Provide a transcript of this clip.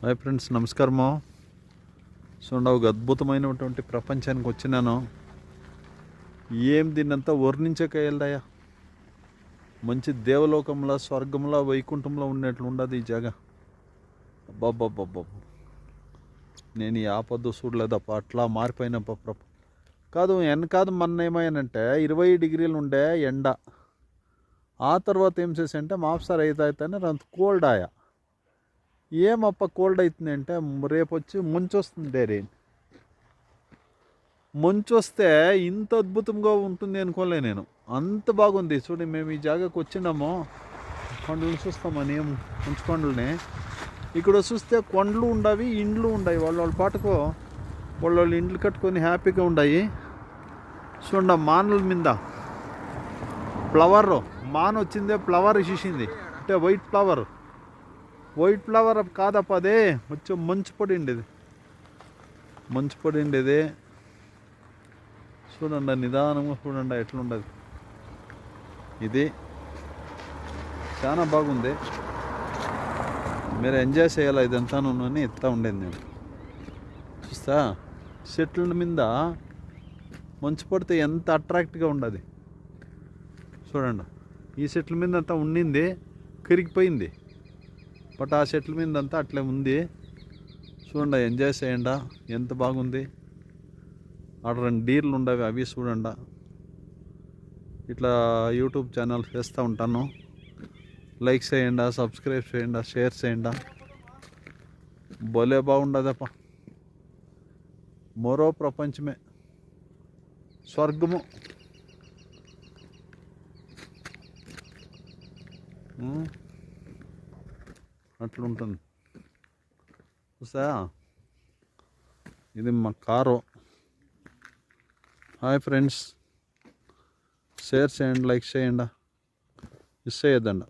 Hi friends, నమస్కారము. చూడండి, ఒక అద్భుతమైనటువంటి ప్రపంచానికి వచ్చినాను. ఏం దీన్నంతా వర్ణించకేయలదయ్యా. మంచి దేవలోకంలో, స్వర్గంలో, వైకుంఠంలో ఉన్నట్లు ఉండదు ఈ జాగా. అబ్బాబ్బాబ్బా, నేను ఈ ఆపద్దు చూడలేదప్ప. అట్లా మారిపోయినప్ప. కాదు మొన్న ఏమయ్యానంటే 20 డిగ్రీలు ఉండే ఎండ. ఆ తర్వాత ఏం చేశానంటే మాప్సార్ అవుతాయితేనే అంత కోల్డ్ ఆయా. ఏమప్ప కోల్డ్ అవుతుంది అంటే రేపు వచ్చి మంచు వస్తుంది. మంచు వస్తే ఇంత అద్భుతంగా ఉంటుంది అనుకోలే నేను. అంత బాగుంది. చూడండి, మేము ఈ జాగాకు వచ్చినాము. కొండలు చూస్తామని మంచు కొండలని. ఇక్కడ చూస్తే కొండలు ఉండవి, ఇండ్లు ఉండవు. వాళ్ళ పాటుకో వాళ్ళు ఇండ్లు కట్టుకొని హ్యాపీగా ఉన్నాయి. చూడండి, మానుల మీద ఫ్లవర్ మాన్ వచ్చిందే, ఫ్లవర్ ఇచ్చేసింది. అంటే వైట్ ఫ్లవర్ కాదప్ప, అదే వచ్చి మంచు పడిండేది. చూడండి, నిదానంగా చూడండి ఎట్లుండదు. ఇది చాలా బాగుంది. మీరు ఎంజాయ్ చేయాలి ఇదంతా. అని ఎత్తా ఉండేది నేను. చూస్తా, చెట్ల మీద మంచు పడితే ఎంత అట్రాక్ట్గా ఉండదు. చూడండి, ఈ చెట్ల మీద అంతా ఉండింది, కరిగిపోయింది. బట్ ఆ చెట్ల మీద అంతా అట్లే ఉంది. చూడండి, ఎంజాయ్ చేయండి. ఎంత బాగుంది. ఆడ 2 డీర్లు ఉండవి, అవి చూడండి. ఇట్లా యూట్యూబ్ ఛానల్ చేస్తూ ఉంటాను. లైక్ చేయండి, సబ్స్క్రైబ్ చేయండి, షేర్ చేయండి. భలే బాగుండదప్ప. మరో ప్రపంచమే, స్వర్గము. అట్లుంటుంది. చూసా, ఇది మా కారు. హాయ్ ఫ్రెండ్స్, షేర్ చేయండి, లైక్ చేయండి, మిస్ చేయొద్దండి.